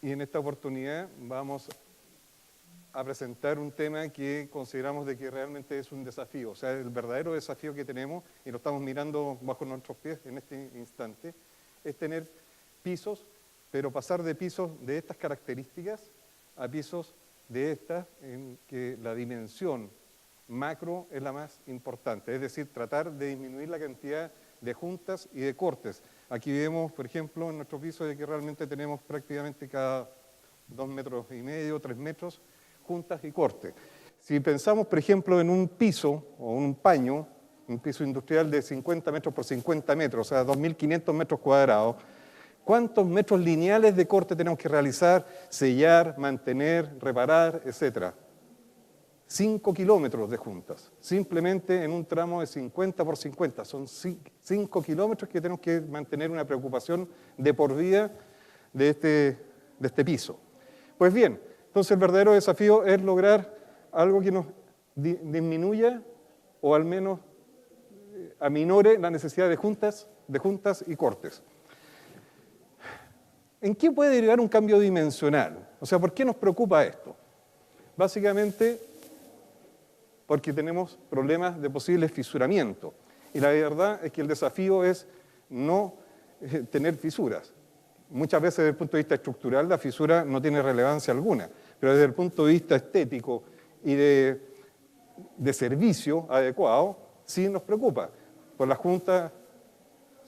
y en esta oportunidad vamos a presentar un tema que consideramos de que realmente es un desafío, o sea, el verdadero desafío que tenemos, y lo estamos mirando bajo nuestros pies en este instante, es tener pisos, pero pasar de pisos de estas características a pisos de estas en que la dimensión macro es la más importante, es decir, tratar de disminuir la cantidad de juntas y de cortes. Aquí vemos, por ejemplo, en nuestro piso de que realmente tenemos prácticamente cada 2,5 metros, 3 metros, juntas y cortes. Si pensamos, por ejemplo, en un piso o un paño, un piso industrial de 50 metros por 50 metros, o sea, 2.500 metros cuadrados, ¿cuántos metros lineales de corte tenemos que realizar, sellar, mantener, reparar, etcétera? 5 kilómetros de juntas, simplemente en un tramo de 50 por 50. Son 5 kilómetros que tenemos que mantener una preocupación de por vida de este piso. Pues bien, entonces el verdadero desafío es lograr algo que nos disminuya o al menos aminore la necesidad de juntas y cortes. ¿En qué puede derivar un cambio dimensional? O sea, ¿por qué nos preocupa esto? Básicamente porque tenemos problemas de posible fisuramiento. Y la verdad es que el desafío es no tener fisuras. Muchas veces desde el punto de vista estructural la fisura no tiene relevancia alguna, pero desde el punto de vista estético y de servicio adecuado, sí nos preocupa. Por la junta,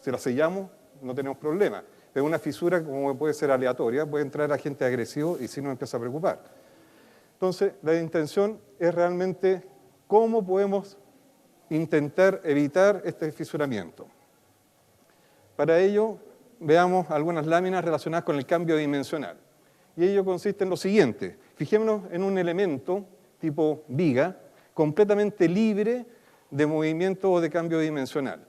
si la sellamos, no tenemos problema. Pero una fisura, como puede ser aleatoria, puede entrar agente agresivo y sí nos empieza a preocupar. Entonces, la intención es realmente cómo podemos intentar evitar este fisuramiento. Para ello, veamos algunas láminas relacionadas con el cambio dimensional. Y ello consiste en lo siguiente. Fijémonos en un elemento tipo viga, completamente libre de movimiento o de cambio dimensional.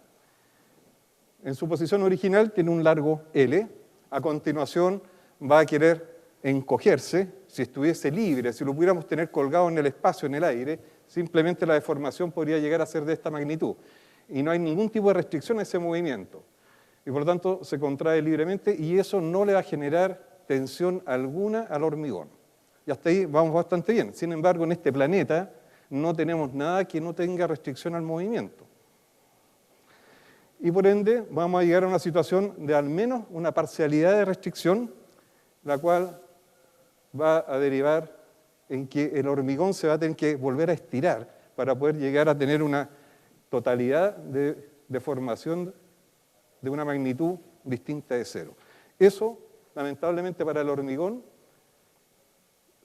En su posición original tiene un largo L. A continuación va a querer encogerse. Si estuviese libre, si lo pudiéramos tener colgado en el espacio, en el aire, simplemente la deformación podría llegar a ser de esta magnitud. Y no hay ningún tipo de restricción a ese movimiento. Y por lo tanto se contrae libremente y eso no le va a generar tensión alguna al hormigón. Y hasta ahí vamos bastante bien. Sin embargo, en este planeta no tenemos nada que no tenga restricción al movimiento. Y por ende vamos a llegar a una situación de al menos una parcialidad de restricción, la cual va a derivar en que el hormigón se va a tener que volver a estirar para poder llegar a tener una totalidad de deformación de una magnitud distinta de cero. Eso, lamentablemente para el hormigón,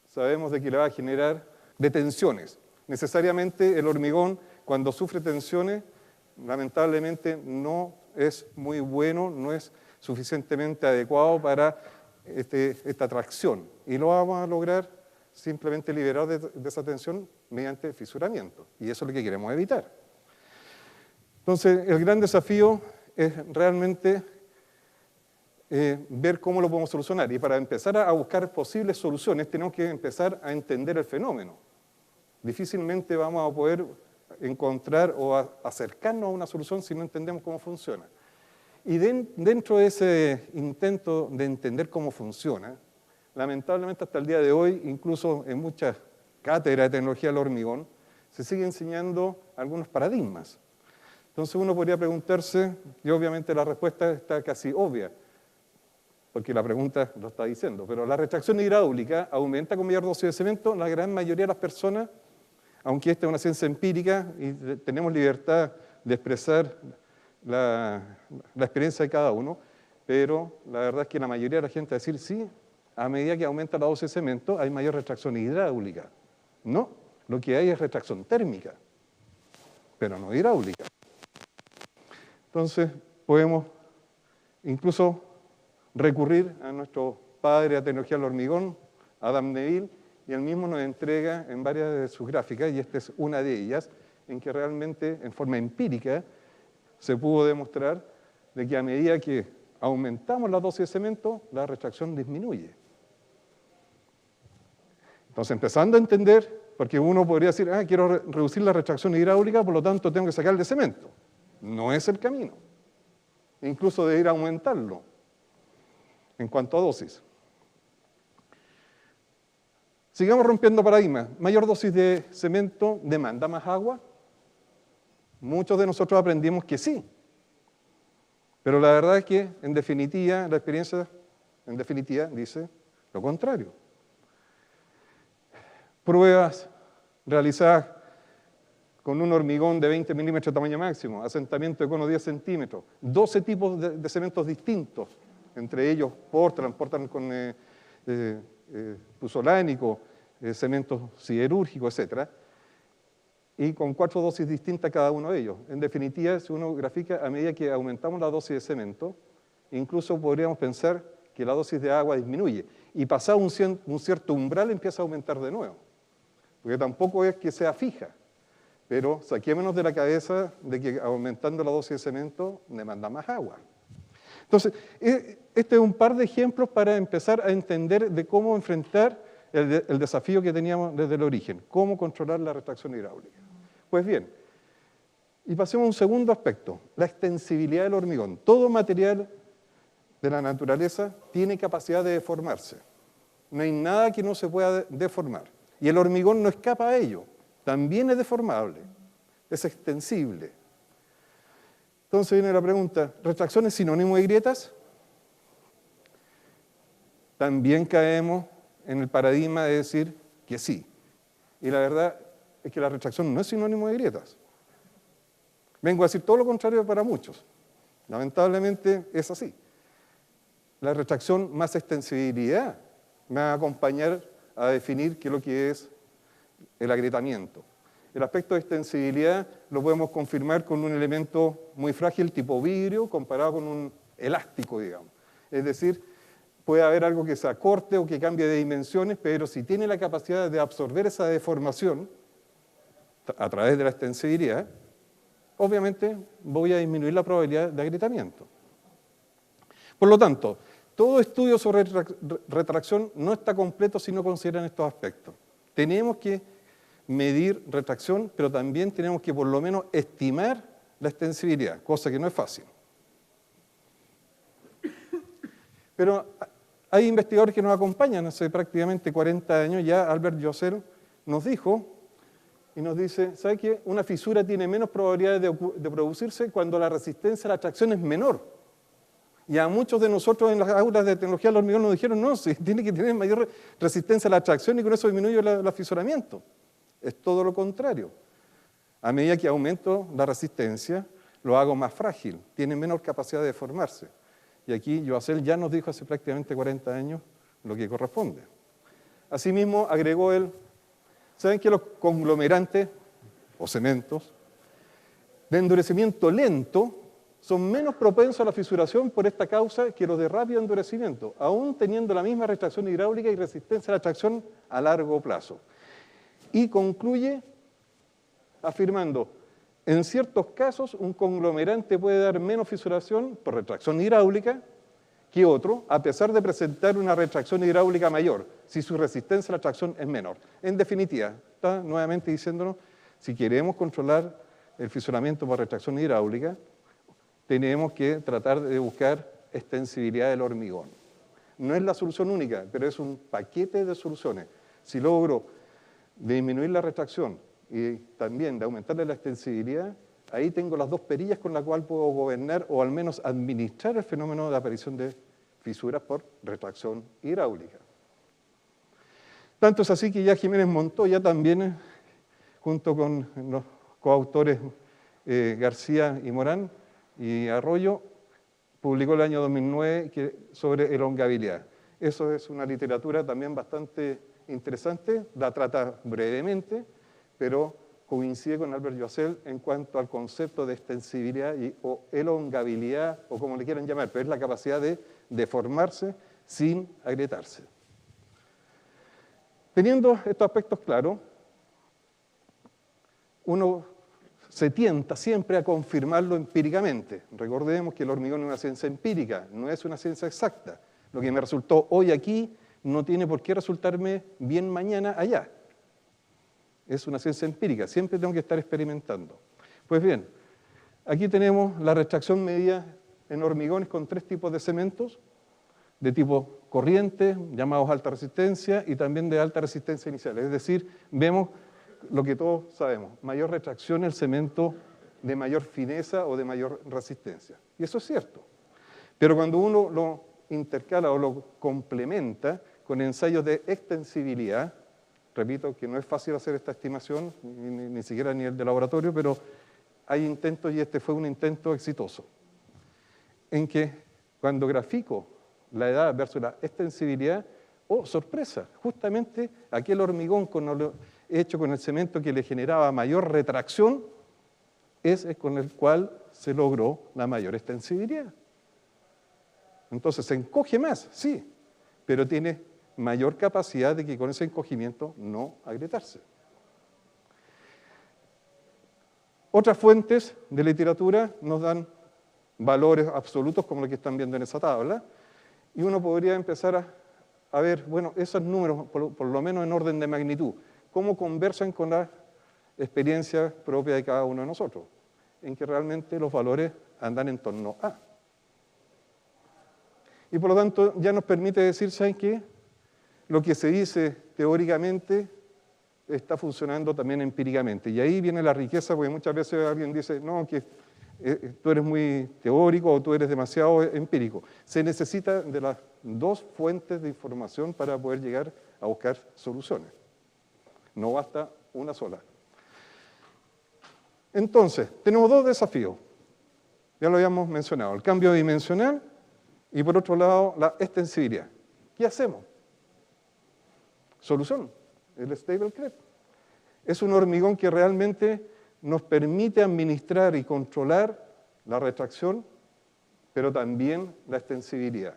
sabemos de que le va a generar detenciones. Necesariamente el hormigón, cuando sufre tensiones, lamentablemente no es muy bueno, no es suficientemente adecuado para esta tracción. Y lo vamos a lograr simplemente liberar de esa tensión mediante fisuramiento. Y eso es lo que queremos evitar. Entonces, el gran desafío es realmente ver cómo lo podemos solucionar. Y para empezar a buscar posibles soluciones, tenemos que empezar a entender el fenómeno. Difícilmente vamos a poder encontrar o acercarnos a una solución si no entendemos cómo funciona. Y dentro de ese intento de entender cómo funciona, lamentablemente hasta el día de hoy, incluso en muchas cátedras de tecnología del hormigón, se sigue enseñando algunos paradigmas. Entonces uno podría preguntarse, y obviamente la respuesta está casi obvia, porque la pregunta lo está diciendo, pero la retracción hidráulica aumenta con mayor dosis de cemento. La gran mayoría de las personas, aunque esta es una ciencia empírica y tenemos libertad de expresar la experiencia de cada uno, pero la verdad es que la mayoría de la gente va a decir, sí, a medida que aumenta la dosis de cemento hay mayor retracción hidráulica. No, lo que hay es retracción térmica, pero no hidráulica. Entonces podemos incluso recurrir a nuestro padre de tecnología del hormigón, Adam Neville, y él mismo nos entrega en varias de sus gráficas, y esta es una de ellas, en que realmente en forma empírica se pudo demostrar de que a medida que aumentamos la dosis de cemento, la retracción disminuye. Entonces, empezando a entender, porque uno podría decir, quiero reducir la retracción hidráulica, por lo tanto tengo que sacarle cemento. No es el camino. Incluso de ir a aumentarlo en cuanto a dosis. Sigamos rompiendo paradigmas. Mayor dosis de cemento demanda más agua. Muchos de nosotros aprendimos que sí. Pero la verdad es que, en definitiva, la experiencia, en definitiva, dice lo contrario. Pruebas realizadas con un hormigón de 20 milímetros de tamaño máximo, asentamiento de cono 10 centímetros, 12 tipos de cementos distintos, entre ellos Portland con puzolánico, cemento siderúrgico, etc. Y con 4 dosis distintas cada uno de ellos. En definitiva, si uno grafica, a medida que aumentamos la dosis de cemento, incluso podríamos pensar que la dosis de agua disminuye. Y pasado un cierto umbral empieza a aumentar de nuevo. Porque tampoco es que sea fija. Pero saquémonos de la cabeza de que aumentando la dosis de cemento demanda más agua. Entonces, este es un par de ejemplos para empezar a entender de cómo enfrentar el desafío que teníamos desde el origen, cómo controlar la retracción hidráulica. Pues bien, y pasemos a un segundo aspecto, la extensibilidad del hormigón. Todo material de la naturaleza tiene capacidad de deformarse. No hay nada que no se pueda deformar. Y el hormigón no escapa a ello. También es deformable, es extensible. Entonces viene la pregunta, ¿retracción es sinónimo de grietas? También caemos en el paradigma de decir que sí. Y la verdad es que la retracción no es sinónimo de grietas. Vengo a decir todo lo contrario para muchos. Lamentablemente es así. La retracción más extensibilidad me va a acompañar a definir qué es lo que es el agrietamiento. El aspecto de extensibilidad lo podemos confirmar con un elemento muy frágil tipo vidrio comparado con un elástico, digamos. Es decir, puede haber algo que se acorte o que cambie de dimensiones, pero si tiene la capacidad de absorber esa deformación a través de la extensibilidad, obviamente voy a disminuir la probabilidad de agrietamiento. Por lo tanto, todo estudio sobre retracción no está completo si no consideran estos aspectos. Tenemos que medir retracción, pero también tenemos que por lo menos estimar la extensibilidad, cosa que no es fácil. Pero hay investigadores que nos acompañan hace prácticamente 40 años, ya Albert Josel nos dijo, y nos dice, ¿sabe qué? Una fisura tiene menos probabilidades de producirse cuando la resistencia a la tracción es menor. Y a muchos de nosotros en las aulas de tecnología del hormigón nos dijeron, no, sí, tiene que tener mayor resistencia a la tracción y con eso disminuye el afisuramiento. Es todo lo contrario. A medida que aumento la resistencia, lo hago más frágil, tiene menor capacidad de deformarse. Y aquí Joacel ya nos dijo hace prácticamente 40 años lo que corresponde. Asimismo, agregó él, ¿saben que los conglomerantes o cementos de endurecimiento lento son menos propensos a la fisuración por esta causa que los de rápido endurecimiento, aún teniendo la misma retracción hidráulica y resistencia a la tracción a largo plazo? Y concluye afirmando, en ciertos casos un conglomerante puede dar menos fisuración por retracción hidráulica que otro, a pesar de presentar una retracción hidráulica mayor, si su resistencia a la tracción es menor. En definitiva, está nuevamente diciéndonos, si queremos controlar el fisuramiento por retracción hidráulica, tenemos que tratar de buscar extensibilidad del hormigón. No es la solución única, pero es un paquete de soluciones. Si logro disminuir la retracción y también de aumentarle la extensibilidad, ahí tengo las dos perillas con las cuales puedo gobernar o al menos administrar el fenómeno de aparición de fisuras por retracción hidráulica. Tanto es así que ya Jiménez Montoya también, junto con los coautores García y Morán y Arroyo, publicó el año 2009 sobre elongabilidad. Eso es una literatura también bastante interesante, la trata brevemente, pero coincide con Albert Josel en cuanto al concepto de extensibilidad o elongabilidad, o como le quieran llamar, pero es la capacidad de deformarse sin agrietarse. Teniendo estos aspectos claros, uno se tienta siempre a confirmarlo empíricamente. Recordemos que el hormigón es una ciencia empírica, no es una ciencia exacta. Lo que me resultó hoy aquí no tiene por qué resultarme bien mañana allá. Es una ciencia empírica, siempre tengo que estar experimentando. Pues bien, aquí tenemos la retracción medida en hormigones con 3 tipos de cementos, de tipo corriente, llamados alta resistencia, y también de alta resistencia inicial. Es decir, vemos lo que todos sabemos, mayor retracción el cemento de mayor fineza o de mayor resistencia. Y eso es cierto. Pero cuando uno lo intercala o lo complementa con ensayos de extensibilidad, repito que no es fácil hacer esta estimación, ni siquiera a nivel de laboratorio, pero hay intentos y este fue un intento exitoso, en que cuando grafico la edad versus la extensibilidad, ¡oh, sorpresa! Justamente aquel hormigón hecho con el cemento que le generaba mayor retracción es con el cual se logró la mayor extensibilidad. Entonces, se encoge más, sí, pero tiene mayor capacidad de que con ese encogimiento no agrietarse. Otras fuentes de literatura nos dan valores absolutos como los que están viendo en esa tabla, y uno podría empezar a ver, bueno, esos números, por lo menos en orden de magnitud, cómo conversan con la experiencia propia de cada uno de nosotros, en que realmente los valores andan en torno a. Y por lo tanto ya nos permite decir, ¿saben qué? Lo que se dice teóricamente está funcionando también empíricamente. Y ahí viene la riqueza, porque muchas veces alguien dice, no, que tú eres muy teórico o tú eres demasiado empírico. Se necesita de las dos fuentes de información para poder llegar a buscar soluciones. No basta una sola. Entonces, tenemos dos desafíos. Ya lo habíamos mencionado, el cambio dimensional y por otro lado la extensibilidad. ¿Qué hacemos? Solución, el stable creep. Es un hormigón que realmente nos permite administrar y controlar la retracción, pero también la extensibilidad.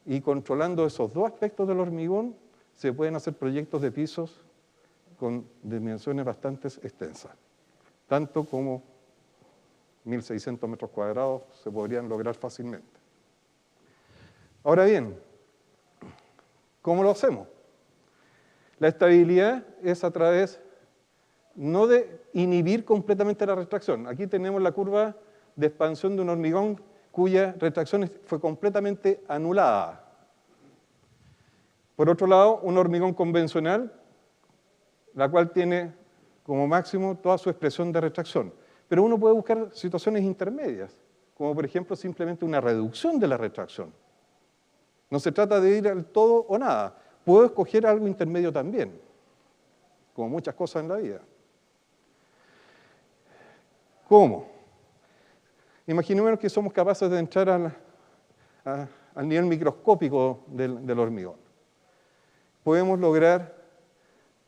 Y controlando esos dos aspectos del hormigón, se pueden hacer proyectos de pisos con dimensiones bastante extensas. Tanto como 1.600 metros cuadrados se podrían lograr fácilmente. Ahora bien, ¿cómo lo hacemos? La estabilidad es a través, no de inhibir completamente la retracción. Aquí tenemos la curva de expansión de un hormigón cuya retracción fue completamente anulada. Por otro lado, un hormigón convencional, la cual tiene como máximo toda su expresión de retracción. Pero uno puede buscar situaciones intermedias, como por ejemplo simplemente una reducción de la retracción. No se trata de ir al todo o nada. Puedo escoger algo intermedio también, como muchas cosas en la vida. ¿Cómo? Imaginemos que somos capaces de entrar al nivel microscópico del hormigón. Podemos lograr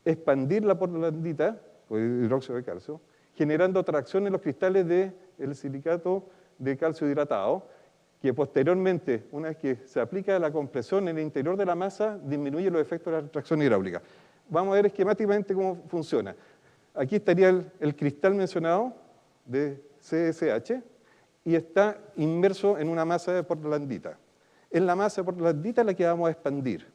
expandir la portlandita, o hidróxido de calcio, generando tracción en los cristales del silicato de calcio hidratado, que posteriormente, una vez que se aplica la compresión en el interior de la masa, disminuye los efectos de la retracción hidráulica. Vamos a ver esquemáticamente cómo funciona. Aquí estaría el cristal mencionado de CSH y está inmerso en una masa de portlandita. Es la masa de portlandita la que vamos a expandir.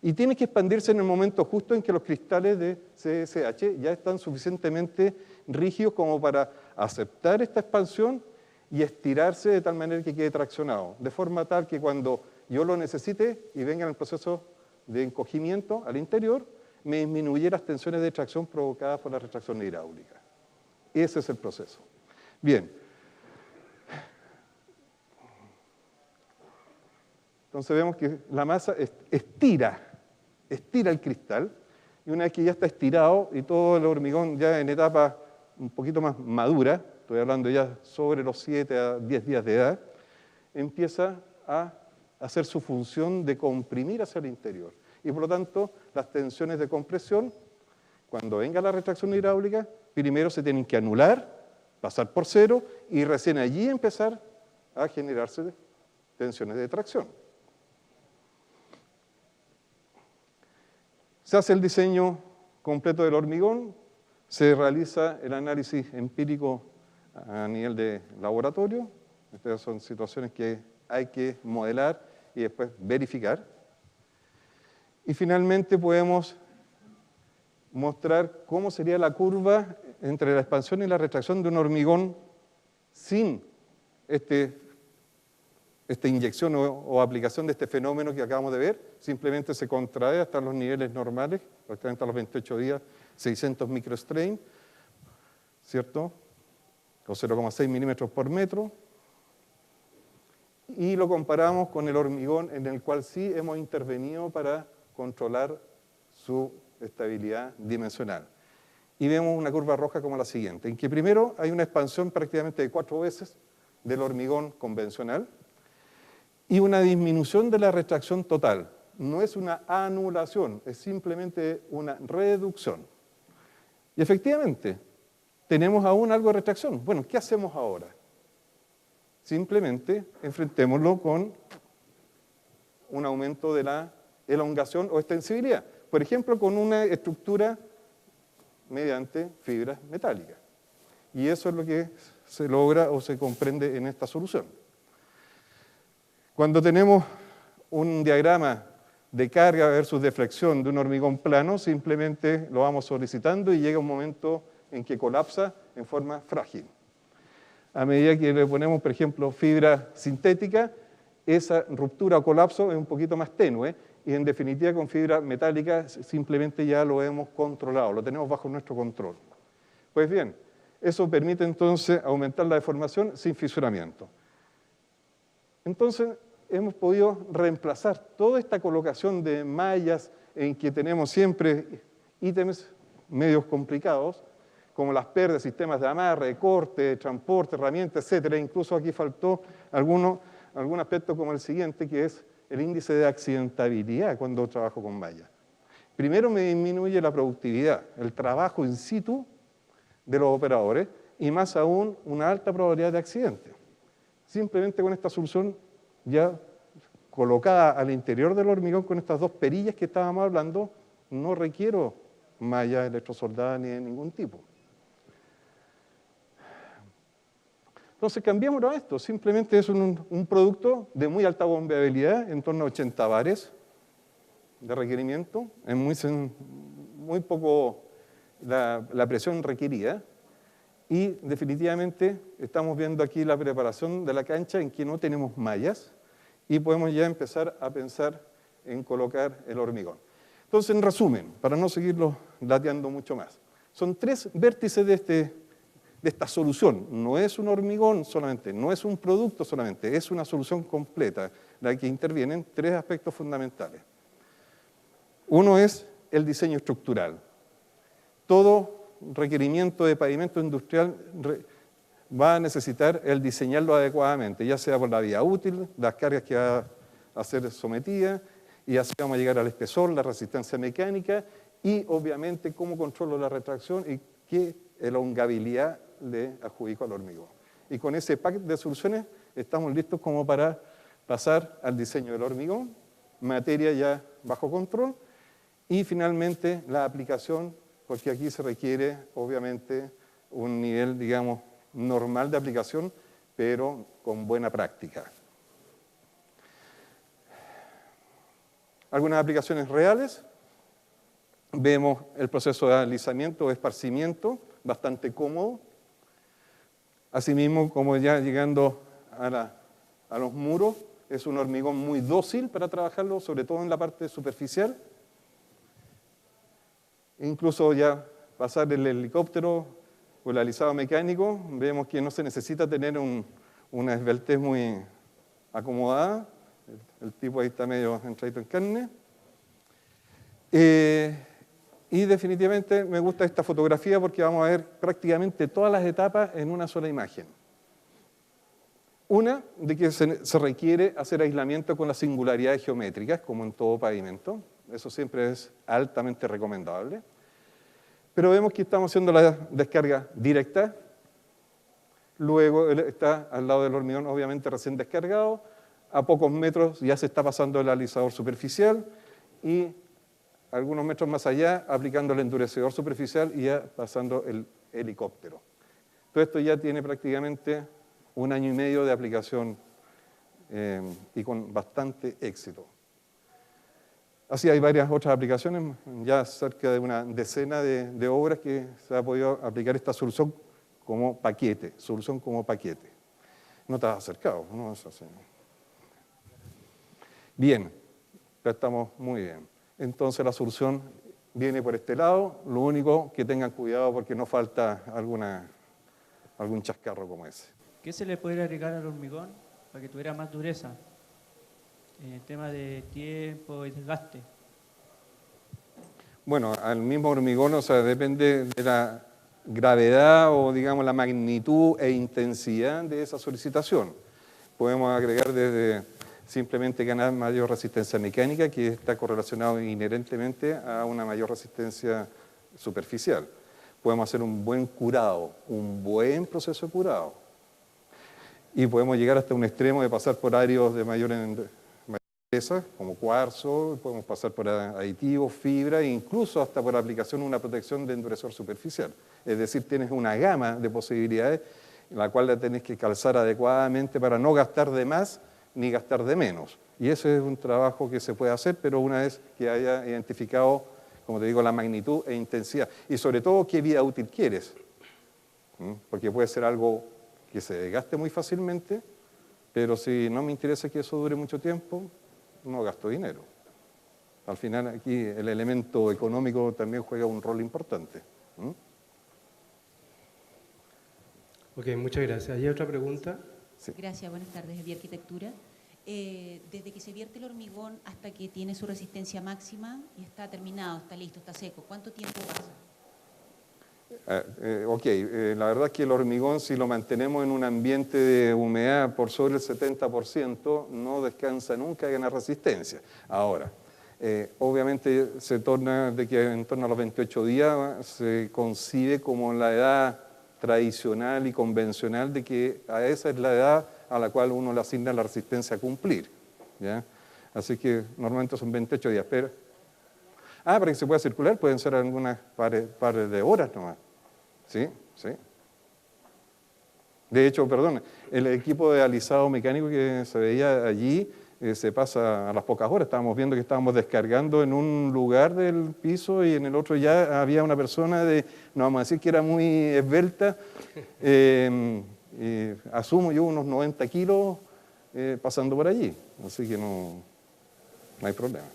Y tiene que expandirse en el momento justo en que los cristales de CSH ya están suficientemente rígidos como para aceptar esta expansión y estirarse de tal manera que quede traccionado, de forma tal que cuando yo lo necesite y venga en el proceso de encogimiento al interior, me disminuye las tensiones de tracción provocadas por la retracción hidráulica. Ese es el proceso. Bien. Entonces vemos que la masa estira el cristal, y una vez que ya está estirado y todo el hormigón ya en etapa un poquito más madura, estoy hablando ya sobre los 7 a 10 días de edad, empieza a hacer su función de comprimir hacia el interior. Y por lo tanto, las tensiones de compresión, cuando venga la retracción hidráulica, primero se tienen que anular, pasar por cero, y recién allí empezar a generarse tensiones de tracción. Se hace el diseño completo del hormigón, se realiza el análisis empírico a nivel de laboratorio. Estas son situaciones que hay que modelar y después verificar. Y finalmente podemos mostrar cómo sería la curva entre la expansión y la retracción de un hormigón sin este esta inyección o aplicación de este fenómeno que acabamos de ver, simplemente se contrae hasta los niveles normales, prácticamente a los 28 días, 600 microstrain, ¿cierto? O 0,6 milímetros por metro. Y lo comparamos con el hormigón, en el cual sí hemos intervenido para controlar su estabilidad dimensional. Y vemos una curva roja como la siguiente, en que primero hay una expansión prácticamente de 4 veces del hormigón convencional y una disminución de la retracción total. No es una anulación, es simplemente una reducción. Y efectivamente, tenemos aún algo de retracción. Bueno, ¿qué hacemos ahora? Simplemente enfrentémoslo con un aumento de la elongación o extensibilidad. Por ejemplo, con una estructura mediante fibras metálicas. Y eso es lo que se logra o se comprende en esta solución. Cuando tenemos un diagrama de carga versus deflexión de un hormigón plano, simplemente lo vamos solicitando y llega un momento en que colapsa en forma frágil. A medida que le ponemos, por ejemplo, fibra sintética, esa ruptura o colapso es un poquito más tenue y en definitiva con fibra metálica simplemente ya lo hemos controlado, lo tenemos bajo nuestro control. Pues bien, eso permite entonces aumentar la deformación sin fisuramiento. Entonces hemos podido reemplazar toda esta colocación de mallas en que tenemos siempre ítems medios complicados, como las pérdidas, sistemas de amarre, corte, transporte, herramientas, etcétera. Incluso aquí faltó algún aspecto como el siguiente, que es el índice de accidentabilidad cuando trabajo con mallas. Primero me disminuye la productividad, el trabajo in situ de los operadores y más aún una alta probabilidad de accidente. Simplemente con esta solución ya colocada al interior del hormigón con estas dos perillas que estábamos hablando, no requiero mallas electrosoldadas ni de ningún tipo. Entonces cambiémoslo a esto, simplemente es un producto de muy alta bombeabilidad, en torno a 80 bares de requerimiento, es muy poco la presión requerida, y definitivamente estamos viendo aquí la preparación de la cancha en que no tenemos mallas, y podemos ya empezar a pensar en colocar el hormigón. Entonces, en resumen, para no seguirlo lateando mucho más, son 3 vértices de esta solución. No es un hormigón solamente, no es un producto solamente, es una solución completa, la que intervienen 3 aspectos fundamentales. Uno es el diseño estructural. Todo requerimiento de pavimento industrial va a necesitar el diseñarlo adecuadamente, ya sea por la vía útil, las cargas que va a ser sometida, y así vamos a llegar al espesor, la resistencia mecánica, y obviamente cómo controlo la retracción y qué elongabilidad le adjudico al hormigón. Y con ese pack de soluciones estamos listos como para pasar al diseño del hormigón, materia ya bajo control, y finalmente la aplicación, porque aquí se requiere obviamente un nivel, digamos, normal de aplicación, pero con buena práctica. Algunas aplicaciones reales. Vemos el proceso de alisamiento o esparcimiento, bastante cómodo. Asimismo, como ya llegando a los muros, es un hormigón muy dócil para trabajarlo, sobre todo en la parte superficial. Incluso ya pasar el helicóptero o el alisado mecánico, vemos que no se necesita tener una esbeltez muy acomodada. El tipo ahí está medio entradito en carne. Y definitivamente me gusta esta fotografía porque vamos a ver prácticamente todas las etapas en una sola imagen. Una, de que se requiere hacer aislamiento con las singularidades geométricas, como en todo pavimento. Eso siempre es altamente recomendable. Pero vemos que estamos haciendo la descarga directa. Luego está al lado del hormigón, obviamente recién descargado. A pocos metros ya se está pasando el alisador superficial y algunos metros más allá aplicando el endurecedor superficial y ya pasando el helicóptero. Todo esto ya tiene prácticamente 1 año y medio de aplicación y con bastante éxito. Así hay varias otras aplicaciones, ya cerca de una decena de obras que se ha podido aplicar esta solución como paquete, solución como paquete. No te has acercado, ¿no? Es así. Bien, ya estamos muy bien. Entonces la solución viene por este lado, lo único que tengan cuidado porque no falta algún chascarro como ese. ¿Qué se le puede agregar al hormigón para que tuviera más dureza? En el tema de tiempo y desgaste. Bueno, al mismo hormigón, o sea, depende de la gravedad o, digamos, la magnitud e intensidad de esa solicitación. Podemos agregar desde simplemente ganar mayor resistencia mecánica, que está correlacionado inherentemente a una mayor resistencia superficial. Podemos hacer un buen curado, un buen proceso de curado. Y podemos llegar hasta un extremo de pasar por áreas de mayor dureza, como cuarzo, podemos pasar por aditivos, fibra e incluso hasta por aplicación de una protección de endurecedor superficial. Es decir, tienes una gama de posibilidades en la cual la tenés que calzar adecuadamente para no gastar de más ni gastar de menos. Y ese es un trabajo que se puede hacer, pero una vez que haya identificado, como te digo, la magnitud e intensidad. Y sobre todo, qué vida útil quieres. Porque puede ser algo que se desgaste muy fácilmente, pero si no me interesa que eso dure mucho tiempo, no gasto dinero. Al final aquí el elemento económico también juega un rol importante. Ok, muchas gracias. ¿Hay otra pregunta? Sí. Gracias, buenas tardes, de Vía Arquitectura. Desde que se vierte el hormigón hasta que tiene su resistencia máxima y está terminado, está listo, está seco, ¿cuánto tiempo pasa? La verdad es que el hormigón, si lo mantenemos en un ambiente de humedad por sobre el 70%, no descansa nunca en ganar resistencia. Ahora, obviamente se torna de que en torno a los 28 días se concibe como la edad tradicional y convencional de que a esa es la edad a la cual uno le asigna la resistencia a cumplir, ¿ya? Así que normalmente son 28 días, pero para que se pueda circular pueden ser algunas pares de horas nomás. ¿Sí? Sí. De hecho, perdón, el equipo de alisado mecánico que se veía allí se pasa a las pocas horas. Estábamos viendo que estábamos descargando en un lugar del piso y en el otro ya había una persona no vamos a decir que era muy esbelta, asumo yo unos 90 kilos pasando por allí. Así que no hay problema.